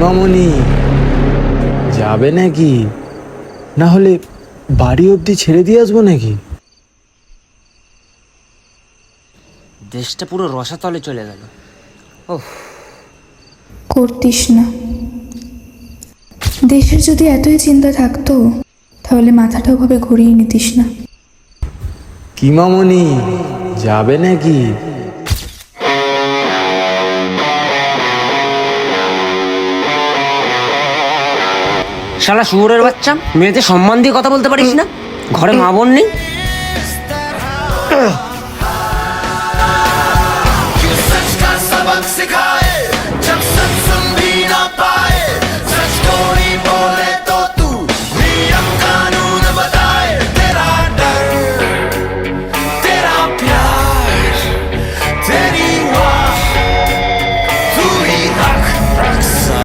মামনি যাবে নাকি? না হলে বাড়ি অবধি ছেড়ে দিয়ে আসবো নাকি? দেশটা পুরো রসাতলে চলে গেল। ওহ, করতিস না। দেশের যদি এতই চিন্তা থাকতো তাহলে মাথাটা ওভাবে ঘুরিয়ে নিতিস না। কি মামনি যাবে নাকি? শালা শুয়োরের বাচ্চা, মেয়েদের সম্মান দিয়ে কথা বলতে পারিস না? ঘরে মা বোন নেই?